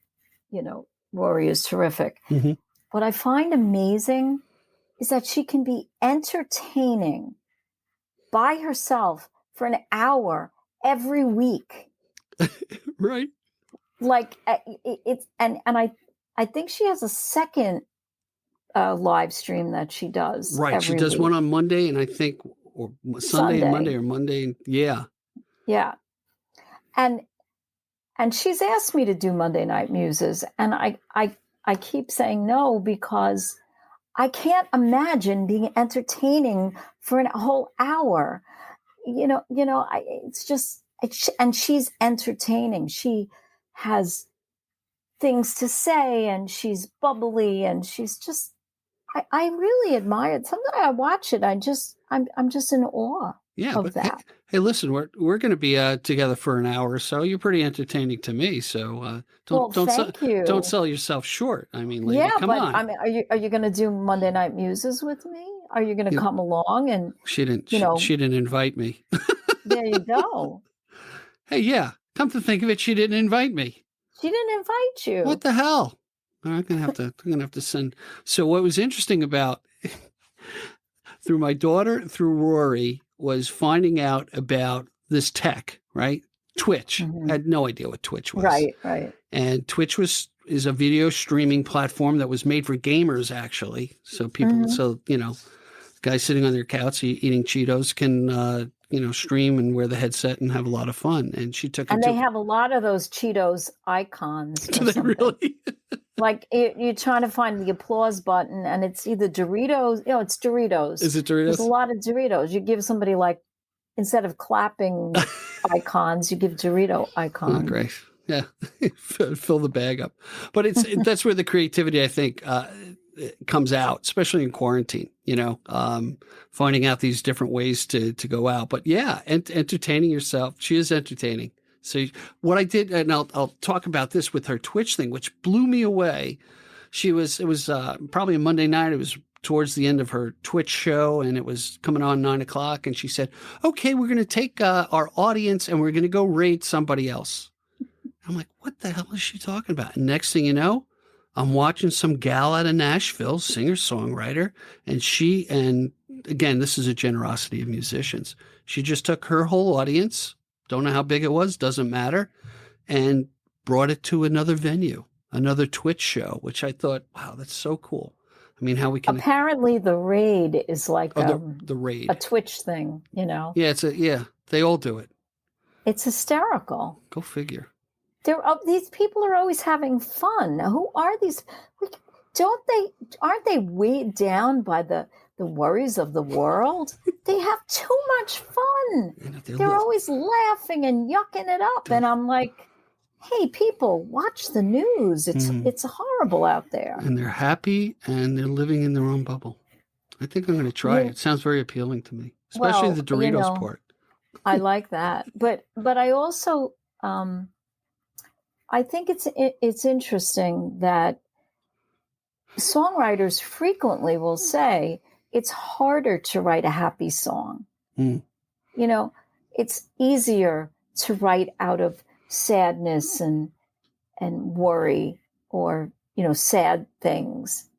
Rory is terrific, mm-hmm. what I find amazing is that she can be entertaining by herself for an hour every week. Right. Like it's and I think she has a second live stream that she does. Right. She every does week. one on Monday, and I think, or Sunday and Monday, or Monday. Yeah. Yeah. And she's asked me to do Monday Night Muses, and I keep saying no, because I can't imagine being entertaining for a whole hour. And she's entertaining. She has things to say, and she's bubbly, and she's just, I really admire it. Sometimes I watch it, I'm just in awe of that. Hey, listen, we're going to be together for an hour or so. You're pretty entertaining to me, so don't sell yourself short. I mean, lady, come on. I mean, are you going to do Monday Night Muses with me? Are you going to come along? And she didn't invite me. There you go. Hey, yeah. Come to think of it, she didn't invite me. She didn't invite you. What the hell? I'm gonna have to send. So what was interesting about through my daughter, through Rory, was finding out about this tech, right? Twitch. I had no idea what Twitch was. Right. And Twitch is a video streaming platform that was made for gamers, actually. So people, guys sitting on their couch eating Cheetos can stream and wear the headset and have a lot of fun. And she took it. And they have a lot of those Cheetos icons. Do they really? Like you're trying to find the applause button, and it's either Doritos. It's Doritos. Is it Doritos? There's a lot of Doritos. You give somebody, like, instead of clapping icons, you give Dorito icons. Oh, great. Yeah. Fill the bag up. But that's where the creativity, I think, comes out, especially in quarantine, finding out these different ways to go out. But yeah, entertaining yourself. She is entertaining. So what I did, and I'll talk about this with her Twitch thing, which blew me away. It was probably a Monday night. It was towards the end of her Twitch show, and it was coming on 9:00. And she said, okay, we're going to take our audience and we're going to go raid somebody else. I'm like, what the hell is she talking about? And next thing you know, I'm watching some gal out of Nashville, singer-songwriter, and again, this is a generosity of musicians. She just took her whole audience, don't know how big it was, doesn't matter, and brought it to another venue, another Twitch show, which I thought, wow, that's so cool. I mean, how we can... Apparently the raid is like the raid. A Twitch thing, Yeah, they all do it. It's hysterical. Go figure. These people are always having fun. Who are these? Aren't they weighed down by the worries of the world? They have too much fun. They're always laughing and yucking it up. And I'm like, hey, people, watch the news. It's horrible out there. And they're happy and they're living in their own bubble. I think I'm going to try it. It sounds very appealing to me, especially the Doritos part. I like that. But I also... I think it's interesting that songwriters frequently will say it's harder to write a happy song. It's easier to write out of sadness and worry or, sad things.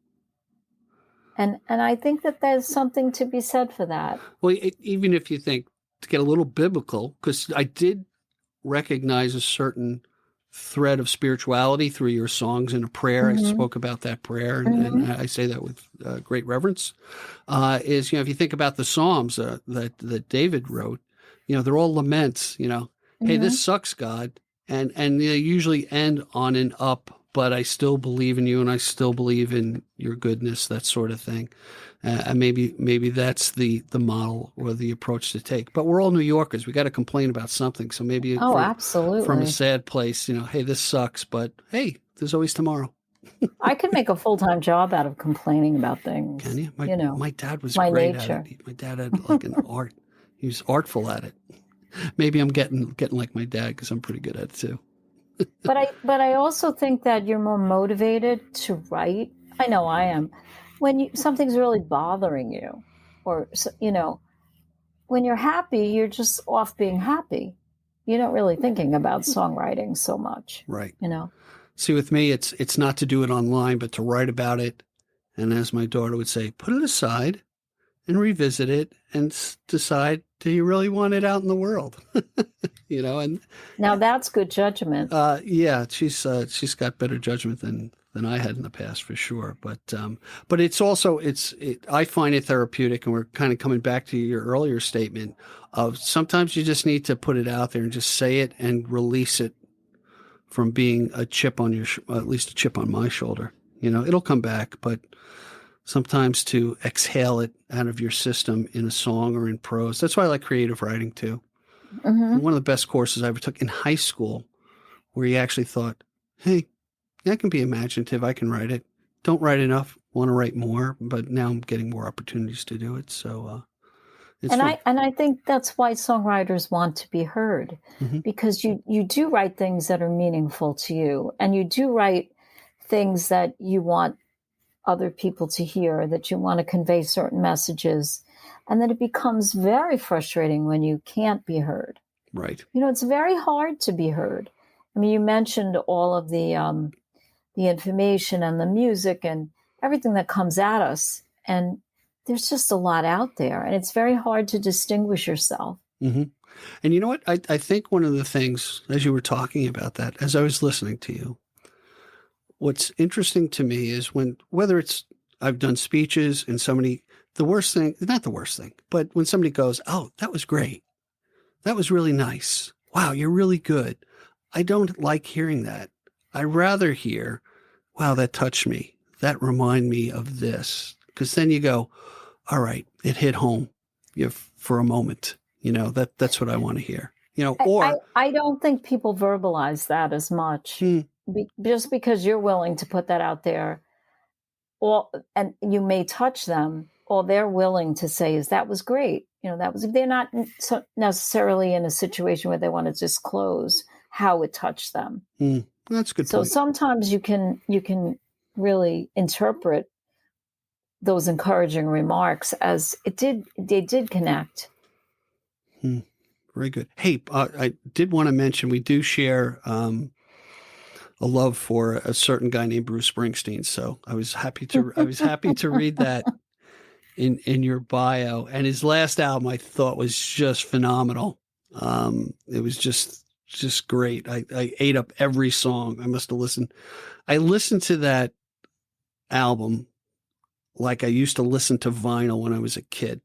And I think that there's something to be said for that. Well, even if you think, to get a little biblical, because I did recognize a certain thread of spirituality through your songs and a prayer. I spoke about that prayer, and I say that with great reverence. If you think about the Psalms that David wrote, they're all laments. Hey, this sucks, God, and they usually end on an up. But I still believe in you, and I still believe in your goodness, that sort of thing. And maybe that's the model or the approach to take. But we're all New Yorkers. We got to complain about something. So maybe absolutely. From a sad place, hey, this sucks, but hey, there's always tomorrow. I could make a full-time job out of complaining about things. Can you? My dad was my great nature. at it. My dad had like an art. He was artful at it. Maybe I'm getting like my dad because I'm pretty good at it too. But I also think that you're more motivated to write. I know I am. When something's really bothering you, or when you're happy, you're just off being happy. You're not really thinking about songwriting so much. Right. See, with me, it's not to do it online, but to write about it. And as my daughter would say, put it aside and revisit it and decide, do you really want it out in the world? And now that's good judgment. Yeah, she's got better judgment than than I had in the past, for sure. But it's also, I find it therapeutic, and we're kind of coming back to your earlier statement of sometimes you just need to put it out there and just say it and release it from being a chip on at least a chip on my shoulder. It'll come back, but sometimes to exhale it out of your system in a song or in prose. That's why I like creative writing too. Mm-hmm. One of the best courses I ever took in high school, where you actually thought, hey, I can be imaginative. I can write it. Don't write enough. Want to write more, but now I'm getting more opportunities to do it. So, I think that's why songwriters want to be heard, mm-hmm. because you do write things that are meaningful to you, and you do write things that you want other people to hear, that you want to convey certain messages, and then it becomes very frustrating when you can't be heard. Right. It's very hard to be heard. I mean, you mentioned all of the information and the music and everything that comes at us, and there's just a lot out there, and it's very hard to distinguish yourself. Mm-hmm. And you know what? I think one of the things, as you were talking about that, as I was listening to you, what's interesting to me is whether it's, I've done speeches and not the worst thing, but when somebody goes, oh, that was great. That was really nice. Wow, you're really good. I don't like hearing that. I rather hear, wow, that touched me. That reminded me of this. Because then you go, all right, it hit home for a moment. That's what I want to hear. I don't think people verbalize that as much. Just because you're willing to put that out there, and you may touch them, all they're willing to say is that was great. They're not necessarily in a situation where they want to disclose how it touched them. That's a good point. So sometimes you can really interpret those encouraging remarks as they did connect. Very good. Hey, I did want to mention, we do share a love for a certain guy named Bruce Springsteen. So I was happy to read that in your bio. And his last album I thought was just phenomenal. It was just great. I ate up every song. I listened to that album like I used to listen to vinyl when I was a kid,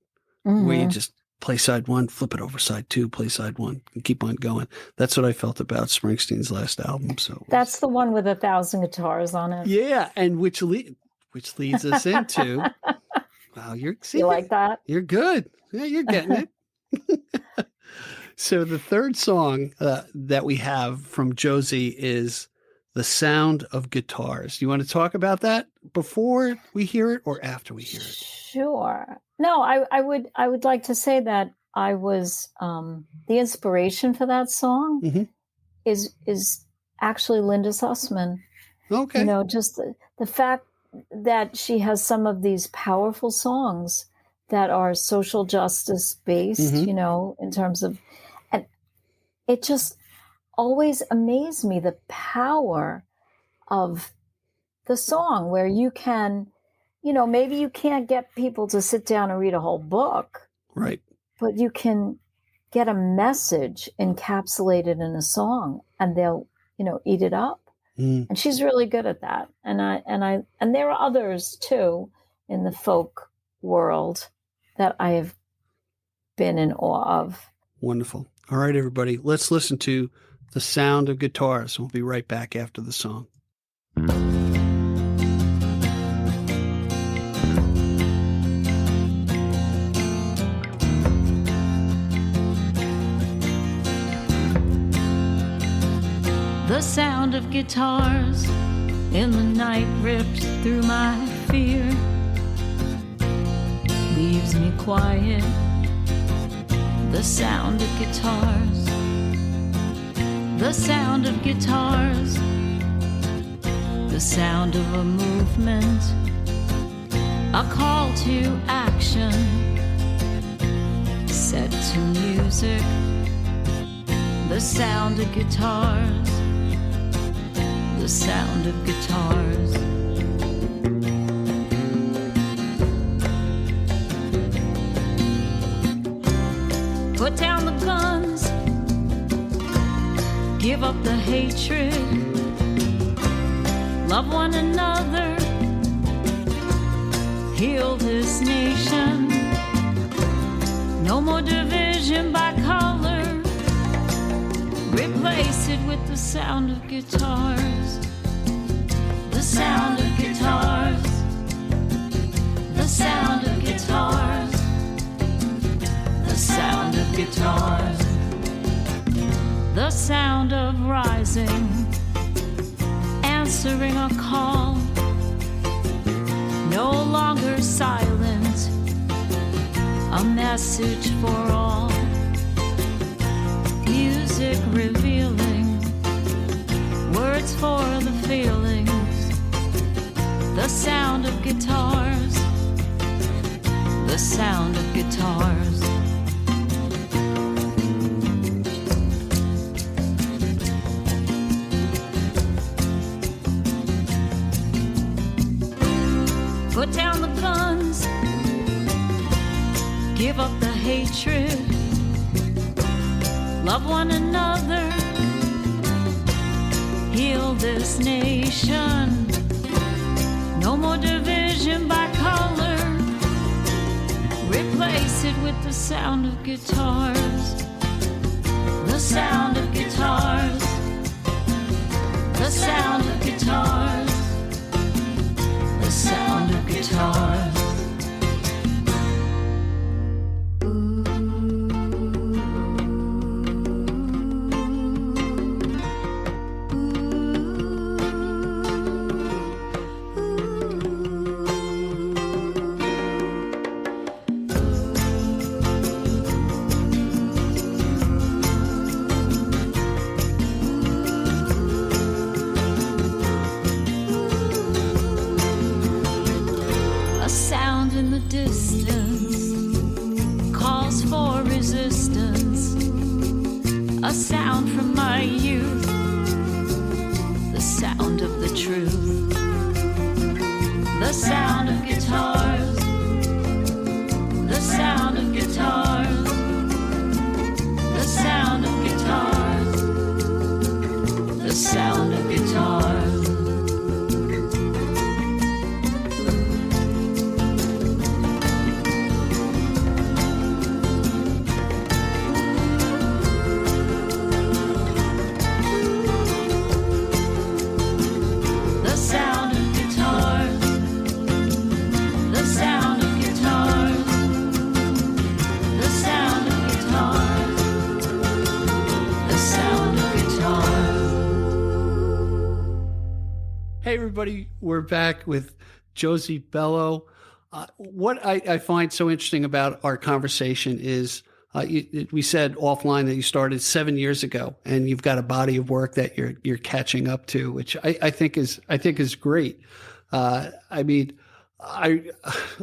mm-hmm. where you just play side one, flip it over side two, play side one, and keep on going. That's what I felt about Springsteen's last album. So that's the one with 1,000 guitars on it. Yeah, and which leads us into wow, you like that? You're good. Yeah, you're getting it. So the third song that we have from Josie is The Sound of Guitars. Do you want to talk about that before we hear it or after we hear it? Sure. No, I would like to say that I was the inspiration for that song mm-hmm. is actually Linda Sussman. Okay. Just the fact that she has some of these powerful songs that are social justice based, mm-hmm. In terms of, and it just always amazed me, the power of the song, where you can, maybe you can't get people to sit down and read a whole book, right? But you can get a message encapsulated in a song, and they'll, eat it up. Mm. And she's really good at that. And there are others too in the folk world that I have been in awe of. Wonderful. All right, everybody, let's listen to The Sound of Guitars. We'll be right back after the song. The sound of guitars in the night rips through my fear, leaves me quiet. The sound of guitars, the sound of guitars, the sound of a movement, a call to action, set to music. The sound of guitars, the sound of guitars. Put down the guns, give up the hatred, love one another, heal this nation. No more division by color, replace it with the sound of guitars. The sound of guitars. The sound of guitars. The sound of guitars. The sound of rising, answering a call. No longer silent, a message for all. Music revealing, words for the feelings. The sound of guitars. The sound of guitars. Put down the guns, give up the hatred, love one another, heal this nation. No more division by color, replace it with the sound of guitars. The sound of guitars. The sound of guitars. The sound of guitars. Everybody, we're back with Josie Bello. What I find so interesting about our conversation is we said offline that you started 7 years ago, and you've got a body of work that you're catching up to, which I think is great. I mean, I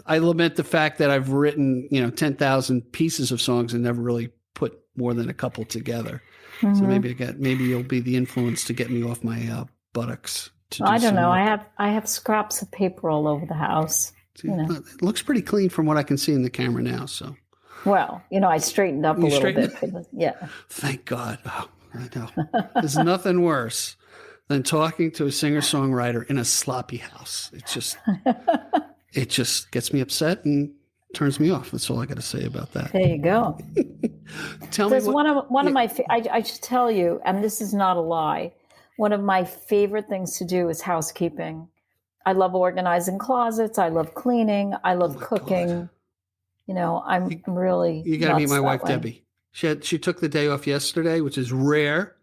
lament the fact that I've written 10,000 pieces of songs and never really put more than a couple together. Mm-hmm. So maybe you'll be the influence to get me off my buttocks. I don't know. I have scraps of paper all over the house. It looks pretty clean from what I can see in the camera now. So, well, I straightened up a little bit. Yeah. Thank God. Oh, I know. There's nothing worse than talking to a singer-songwriter in a sloppy house. It just gets me upset and turns me off. That's all I got to say about that. There you go. Tell me one of my. I should tell you, and this is not a lie. One of my favorite things to do is housekeeping. I love organizing closets. I love cleaning. I love cooking. God. I'm really. You got to meet my wife, Debbie. She took the day off yesterday, which is rare.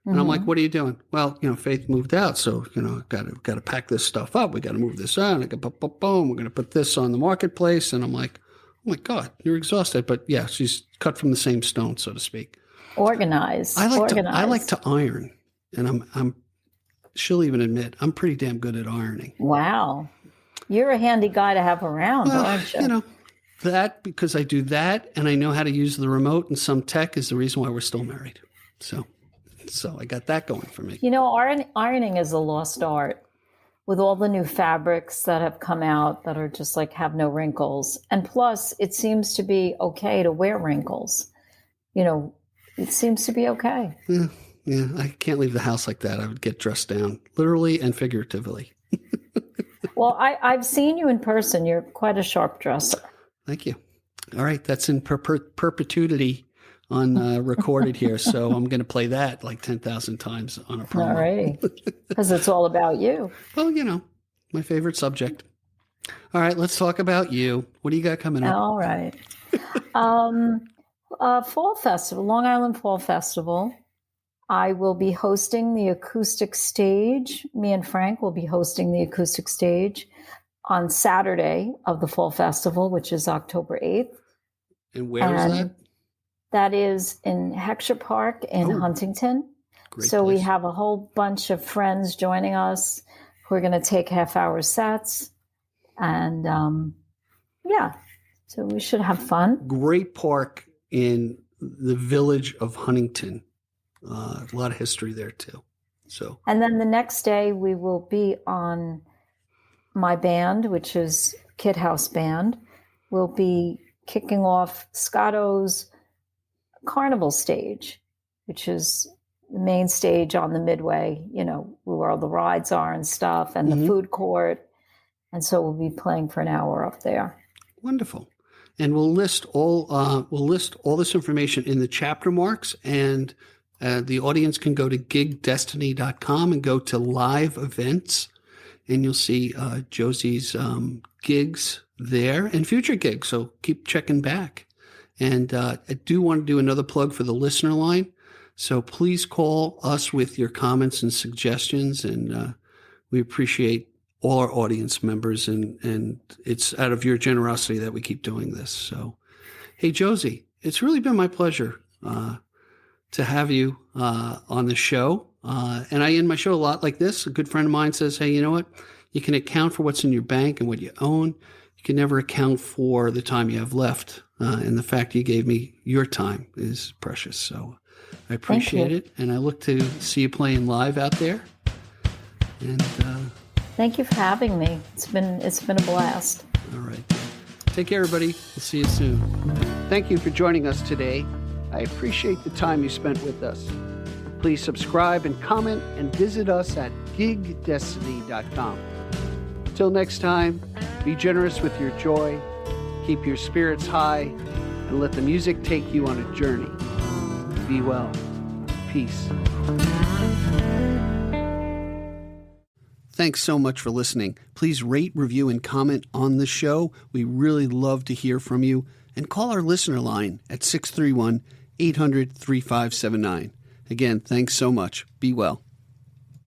And I'm like, what are you doing? Well, Faith moved out. So, got to pack this stuff up. We got to move this on. Boom. We're going to put this on the marketplace. And I'm like, oh my God, you're exhausted. But yeah, she's cut from the same stone, so to speak. Organize. I like to iron. And she'll even admit, I'm pretty damn good at ironing. Wow. You're a handy guy to have around, aren't you? That because I do that and I know how to use the remote and some tech is the reason why we're still married. So I got that going for me. Ironing is a lost art with all the new fabrics that have come out that are just like have no wrinkles. And plus, it seems to be okay to wear wrinkles. It seems to be okay. Yeah. Yeah, I can't leave the house like that. I would get dressed down, literally and figuratively. Well, I've seen you in person. You're quite a sharp dresser. Thank you. All right, that's in perpetuity on recorded here, so I'm going to play that like 10,000 times on a promo. All righty, because it's all about you. Well, my favorite subject. All right, let's talk about you. What do you got coming up? All right. Fall Festival, Long Island Fall Festival. I will be hosting the acoustic stage. Me and Frank will be hosting the acoustic stage on Saturday of the Fall Festival, which is October 8th. And where is that? That is in Heckscher Park in Huntington. Great so place. We have a whole bunch of friends joining us who are going to take half-hour sets. And so we should have fun. Great park in the village of Huntington. A lot of history there too. And then the next day we will be on my band, which is Kid House Band. We'll be kicking off Scotto's Carnival stage, which is the main stage on the Midway, where all the rides are and stuff, and the food court. And so we'll be playing for an hour up there. Wonderful. And we'll list all this information in the chapter marks, and the audience can go to gigdestiny.com and go to live events, and you'll see Josie's gigs there and future gigs. So keep checking back. And I do want to do another plug for the listener line. So please call us with your comments and suggestions, and we appreciate all our audience members, and it's out of your generosity that we keep doing this. So, hey, Josie, it's really been my pleasure to have you on the show. And I end my show a lot like this. A good friend of mine says, hey, you know what? You can account for what's in your bank and what you own. You can never account for the time you have left. And the fact you gave me your time is precious. So I appreciate it. And I look to see you playing live out there. And thank you for having me. It's been a blast. All right. Take care, everybody. We'll see you soon. Thank you for joining us today. I appreciate the time you spent with us. Please subscribe and comment, and visit us at gigdestiny.com. Till next time, be generous with your joy, keep your spirits high, and let the music take you on a journey. Be well. Peace. Thanks so much for listening. Please rate, review, and comment on the show. We really love to hear from you. And call our listener line at 631-800-3579. Again, thanks so much. Be well.